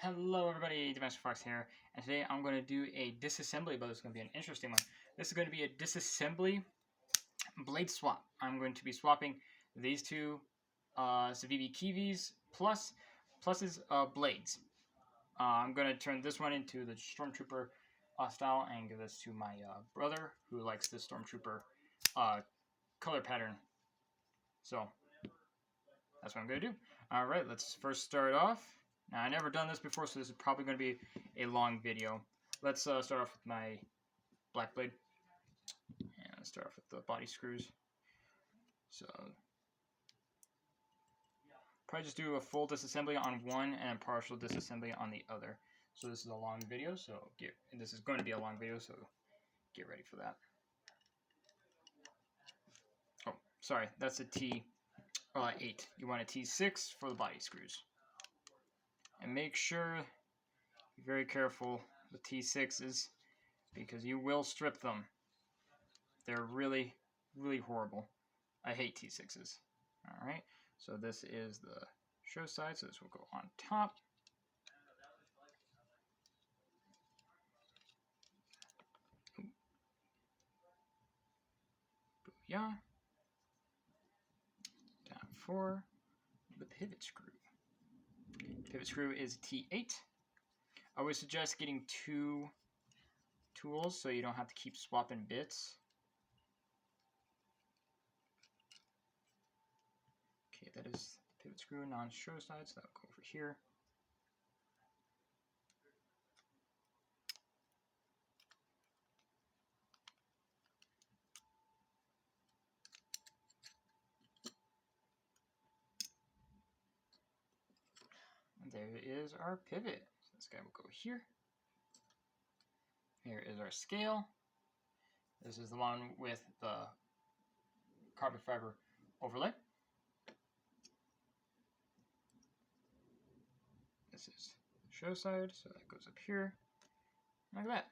Hello everybody, Domestic Fox here, and today I'm going to do a disassembly, but it's going to be an interesting one. This is going to be a disassembly blade swap. I'm going to be swapping these two CIVIVI Kiwis pluses blades. I'm going to turn this one into the Stormtrooper style and give this to my brother who likes the Stormtrooper color pattern. So that's what I'm going to do. Alright, let's first start off. Now, I've never done this before, so this is probably going to be a long video. Let's start off with my black blade. And let's start off with the body screws. So, probably just do a full disassembly on one and a partial disassembly on the other. So this is a long video, so this is going to be a long video, so get ready for that. Oh, sorry, that's a T8. You want a T6 for the body screws. And make sure you're very careful with T6s because you will strip them. They're really, really horrible. I hate T6s. Alright, so this is the show side, so this will go on top. Booyah. Down for the pivot screw. Pivot screw is T8. I would suggest getting 2 tools so you don't have to keep swapping bits. Okay, that is the pivot screw, non-show side, so that will go over here. And there is our pivot. So this guy will go here. Here is our scale. This is the one with the carbon fiber overlay. This is the show side, so that goes up here. Look at that.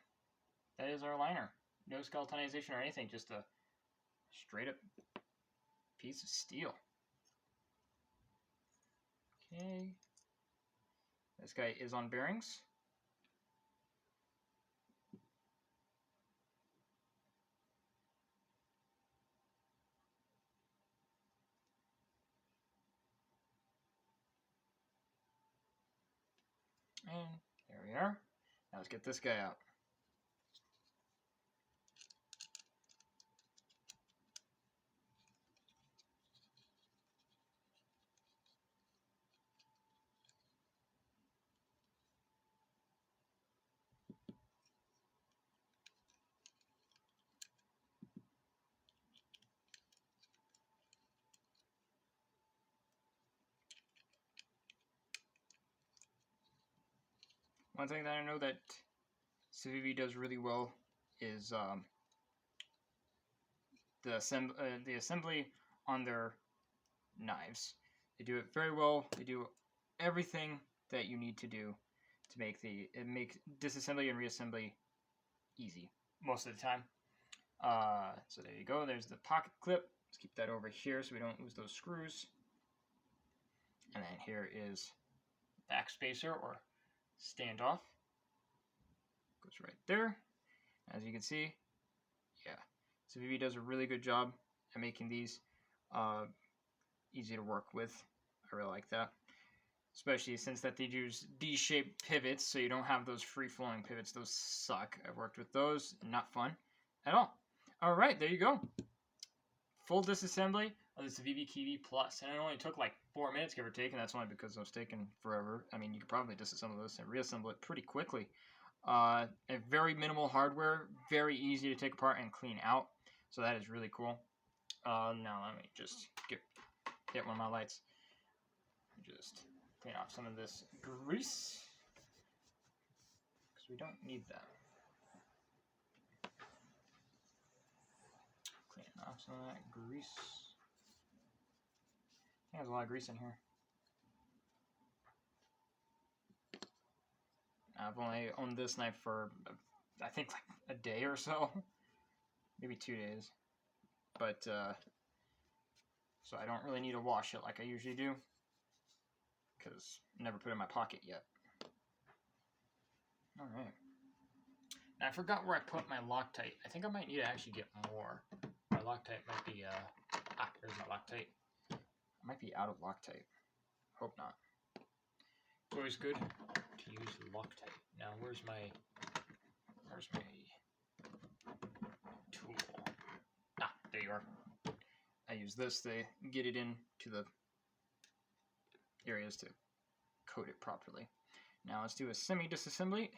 That is our liner. No skeletonization or anything, just a straight up piece of steel. Okay. This guy is on bearings. And there we are. Now let's get this guy out. One thing that I know that CIVIVI does really well is the assembly on their knives. They do it very well. They do everything that you need to do to make disassembly and reassembly easy most of the time. So there you go. There's the pocket clip. Let's keep that over here so we don't lose those screws. And then here is back spacer or standoff. Goes right there. As you can see, yeah, CIVIVI does a really good job at making these easy to work with. I really like that, especially since that they use D-shaped pivots, so you don't have those free-flowing pivots. Those suck. I've worked with those. Not fun at all. All right, there you go. Full disassembly of the CIVIVI Kiwi Plus, and it only took like 4 minutes, give or take, and that's only because it was taking forever. I mean, you could probably disassemble this and reassemble it pretty quickly. A very minimal hardware, very easy to take apart and clean out, so that is really cool. Now let me just hit one of my lights. Just clean off some of this grease, because we don't need that. Clean off some of that grease. I think there's a lot of grease in here. I've only owned this knife for, I think, like a day or so. Maybe 2 days. But, so I don't really need to wash it like I usually do, because I never put it in my pocket yet. Alright. Now I forgot where I put my Loctite. I think I might need to actually get more. My Loctite might be, there's my Loctite. I might be out of Loctite. Hope not. It's always good to use Loctite. Now where's my tool? Ah, there you are. I use this to get it into the areas to coat it properly. Now let's do a semi-disassembly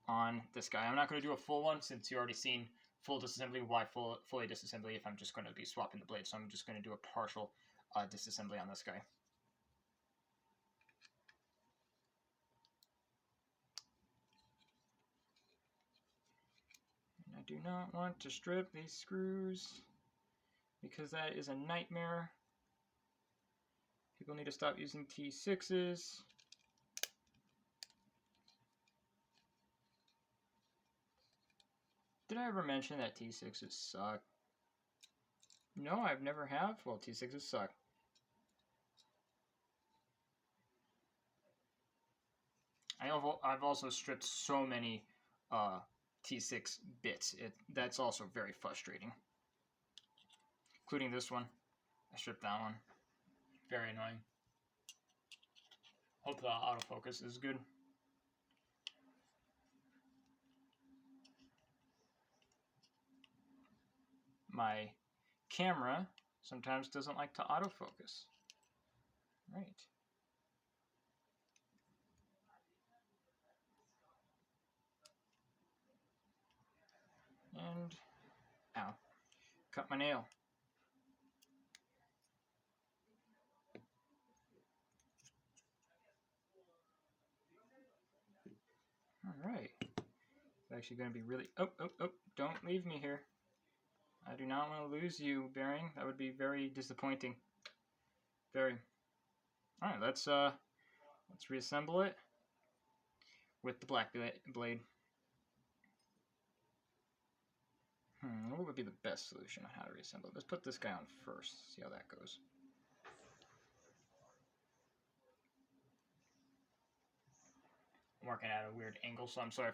on this guy. I'm not going to do a full one since you already seen full disassembly. Why fully disassembly if I'm just going to be swapping the blade? So I'm just going to do a partial disassembly on this guy. And I do not want to strip these screws because that is a nightmare. People need to stop using T6s. Did I ever mention that T6s suck? No, I've never have. Well, T6s suck. I've also stripped so many T6 bits. That's also very frustrating. Including this one. I stripped that one. Very annoying. Hope the autofocus is good. My camera sometimes doesn't like to autofocus. Right. And, ow, cut my nail. Alright. It's actually going to be really... Oh, don't leave me here. I do not want to lose you, bearing. That would be very disappointing. Very. Alright, let's reassemble it with the black blade. What would be the best solution on how to reassemble it? Let's put this guy on first, see how that goes. I'm working at a weird angle, so I'm sorry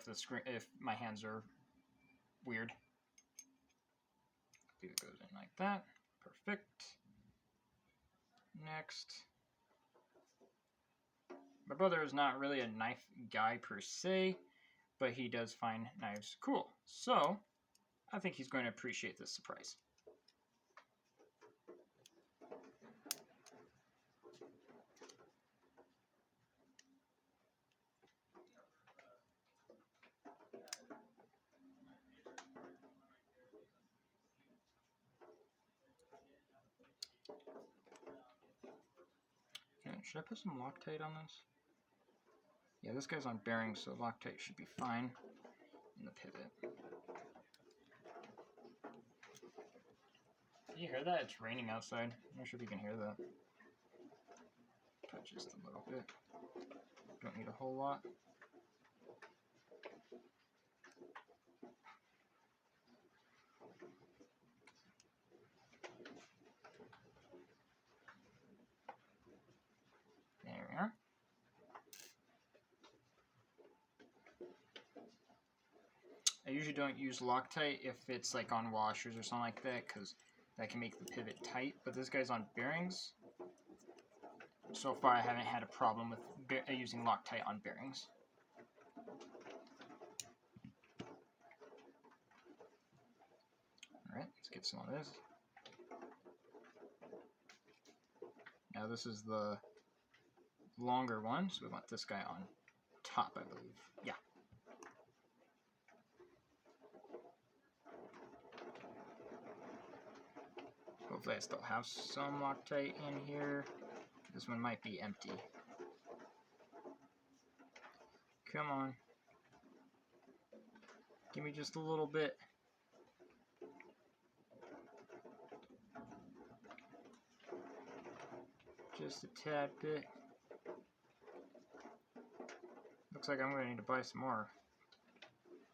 if my hands are weird. It goes in like that. Perfect. Next. My brother is not really a knife guy per se, but he does find knives cool. So, I think he's going to appreciate this surprise. Should I put some Loctite on this? Yeah, this guy's on bearings, so Loctite should be fine in the pivot. Do you hear that? It's raining outside. I'm not sure if you can hear that. But just a little bit. Don't need a whole lot. There we are. I usually don't use Loctite if it's like on washers or something like that, because that can make the pivot tight, but this guy's on bearings. So far I haven't had a problem with using Loctite on bearings. Alright, let's get some of this. Now this is the longer one, so we want this guy on top, I believe. Yeah. Hopefully I still have some Loctite in here. This one might be empty. Come on. Give me just a little bit. Just a tad bit. Looks like I'm going to need to buy some more.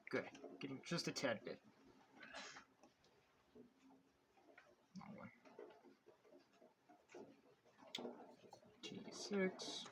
Good. Getting just a tad bit. Long one. T6.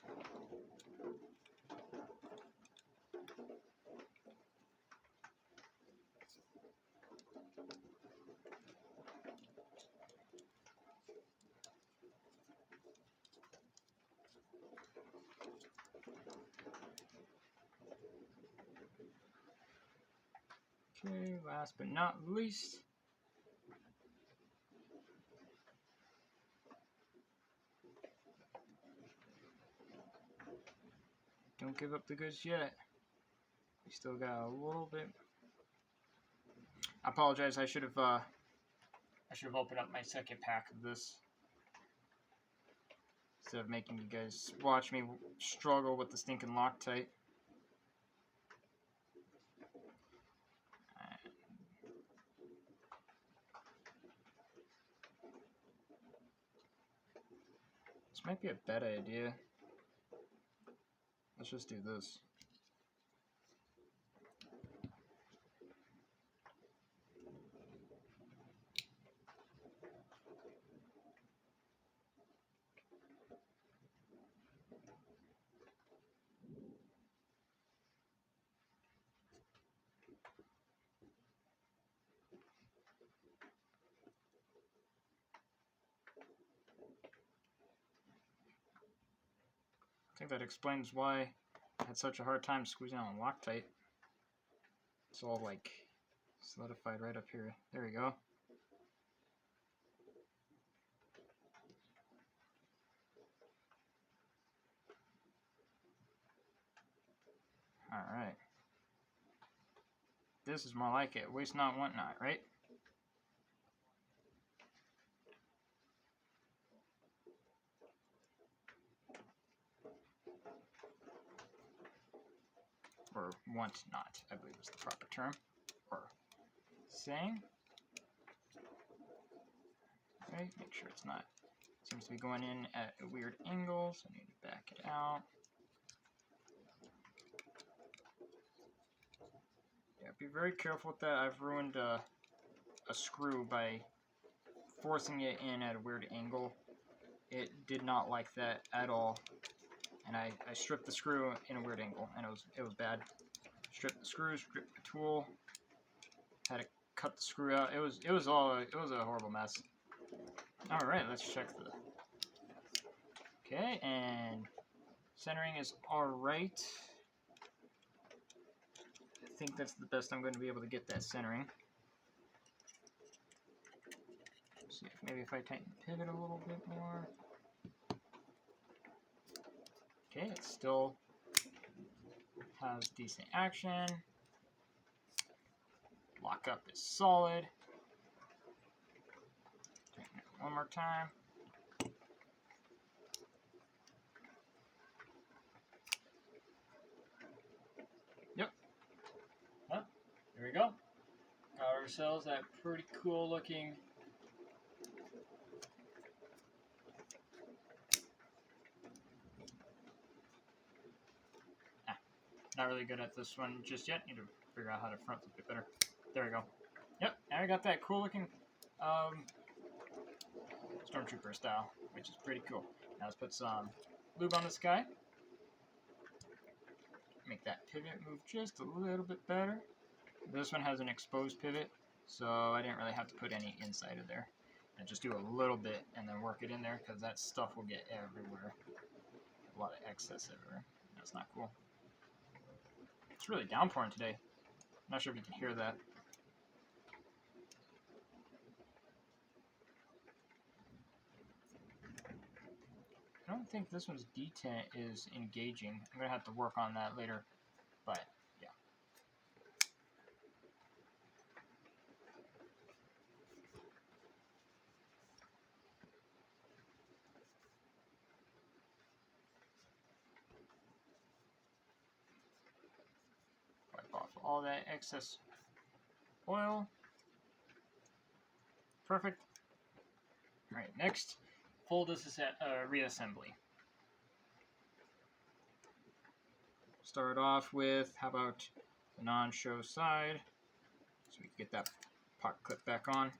Okay, last but not least, don't give up the goods yet. We still got a little bit. I apologize. I should have opened up my second pack of this instead of making you guys watch me struggle with the stinking Loctite. This might be a bad idea. Let's just do this. I think that explains why I had such a hard time squeezing on Loctite. It's all like solidified right up here. There we go. Alright. This is more like it. Waste not, want not, right? Or want not, I believe is the proper term. Or saying. Right, make sure it's not. Seems to be going in at a weird angle, so I need to back it out. Yeah, be very careful with that. I've ruined a screw by forcing it in at a weird angle. It did not like that at all. And I stripped the screw in a weird angle, and it was bad. Stripped the screw, stripped the tool, had to cut the screw out. It was a horrible mess. All right, let's check the. Okay, and centering is all right. I think that's the best I'm going to be able to get that centering. See if maybe if I tighten the pivot a little bit more. Okay, it still has decent action. Lockup is solid. Tighten it one more time. Yep. Well, there we go. Got ourselves that pretty cool looking not really good at this one just yet. Need to figure out how to front flip it better. There we go. Yep, now I got that cool looking Stormtrooper style, which is pretty cool. Now let's put some lube on this guy. Make that pivot move just a little bit better. This one has an exposed pivot, so I didn't really have to put any inside of there. And just do a little bit and then work it in there, because that stuff will get everywhere. A lot of excess everywhere. That's not cool. It's really downpouring today. I'm not sure if you can hear that. I don't think this one's detent is engaging. I'm going to have to work on that later, but yeah. Wipe off all that excess oil. Perfect. Alright, next, full reassembly. Start off with, how about the non-show side, so we can get that pocket clip back on.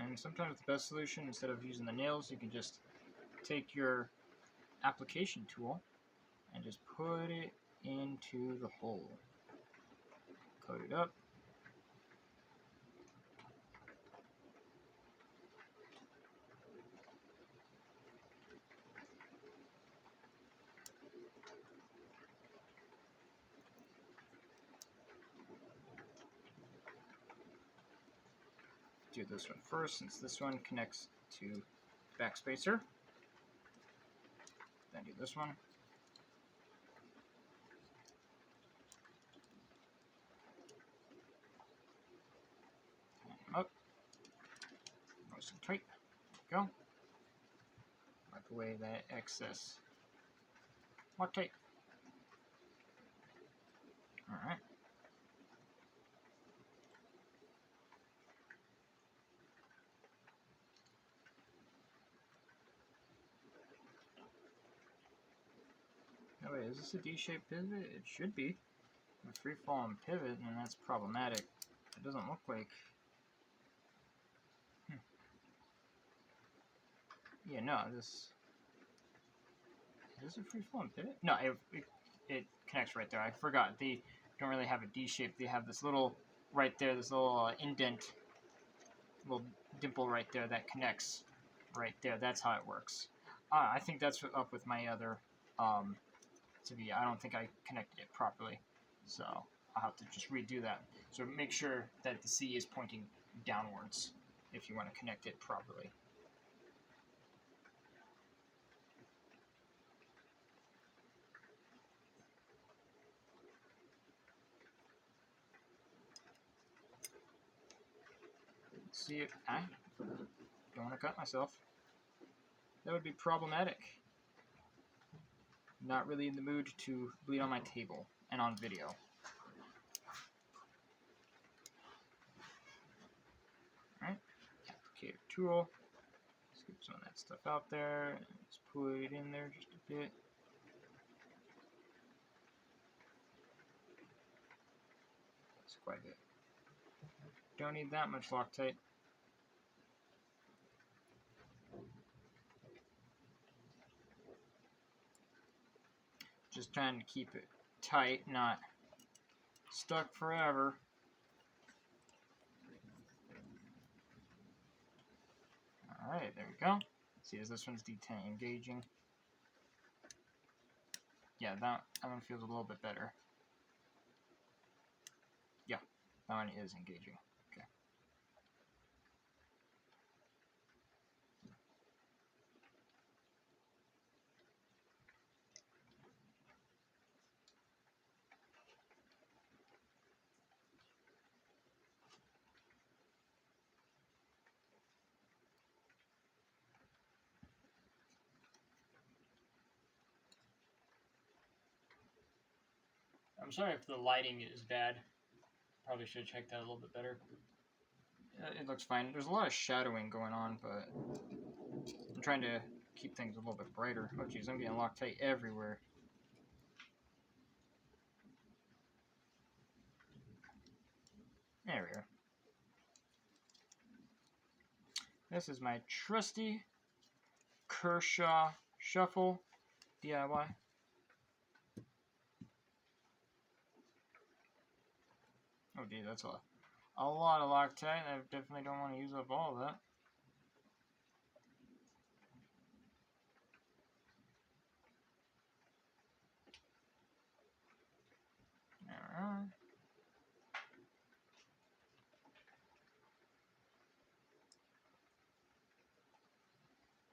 And sometimes the best solution, instead of using the nails, you can just take your application tool and just put it into the hole. Coat it up. Do this one first, since this one connects to backspacer. Then do this one. And up. Nice and tight. There we go. Wipe away that excess Loctite. Alright. Oh wait, is this a D-shaped pivot? It should be. A free-falling pivot, and that's problematic. It doesn't look like... Yeah, no, this... Is this a free-falling pivot? No, it connects right there. I forgot. They don't really have a D-shape. They have this little, right there, this little indent, little dimple right there that connects right there. That's how it works. I think that's up with my other CIVIVI. I don't think I connected it properly, so I'll have to just redo that. So make sure that the C is pointing downwards if you want to connect it properly. See, I don't want to cut myself. That would be problematic. Not really in the mood to bleed on my table and on video. Alright, applicator tool. Scoop some of that stuff out there. And just put it in there just a bit. That's quite a bit. Don't need that much Loctite. Just trying to keep it tight, not stuck forever. Alright, there we go. See, as this one's engaging. Yeah, that one feels a little bit better. Yeah, that one is engaging. Okay. I'm sorry if the lighting is bad. Probably should have checked that a little bit better. It looks fine. There's a lot of shadowing going on, but I'm trying to keep things a little bit brighter. Oh geez, I'm getting Loctite everywhere. There we are. This is my trusty Kershaw Shuffle DIY. Oh gee, that's a lot of Loctite. I definitely don't want to use up all of that. Alright.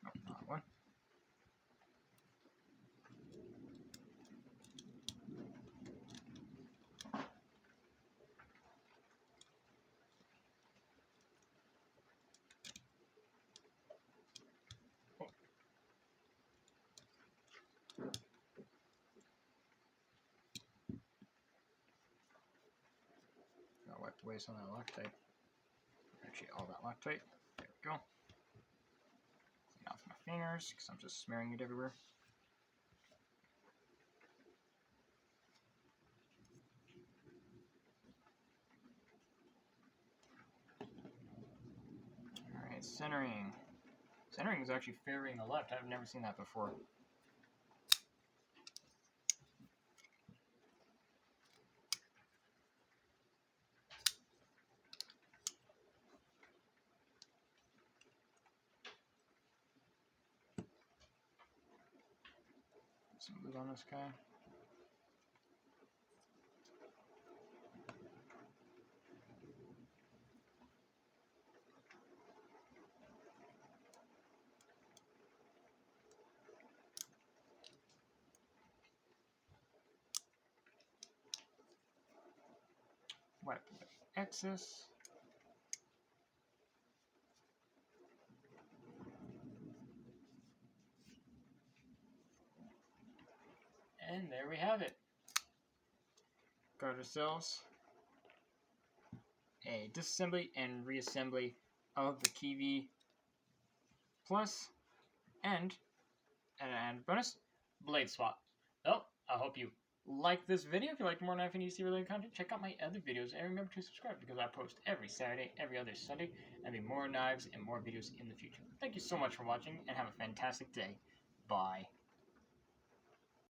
Oh, not one. Gotta wipe away some of that Loctite. Actually, all that Loctite. There we go. Clean off my fingers because I'm just smearing it everywhere. Alright, centering. Centering is actually favoring the left. I've never seen that before. Some loot on this guy. Wipe the excess. And there we have it. Got ourselves a disassembly and reassembly of the CIVIVI Plus and an added bonus, blade swap. Well, I hope you like this video. If you like more knife and EC related content, check out my other videos and remember to subscribe because I post every Saturday, every other Sunday, and there'll be more knives and more videos in the future. Thank you so much for watching and have a fantastic day. Bye.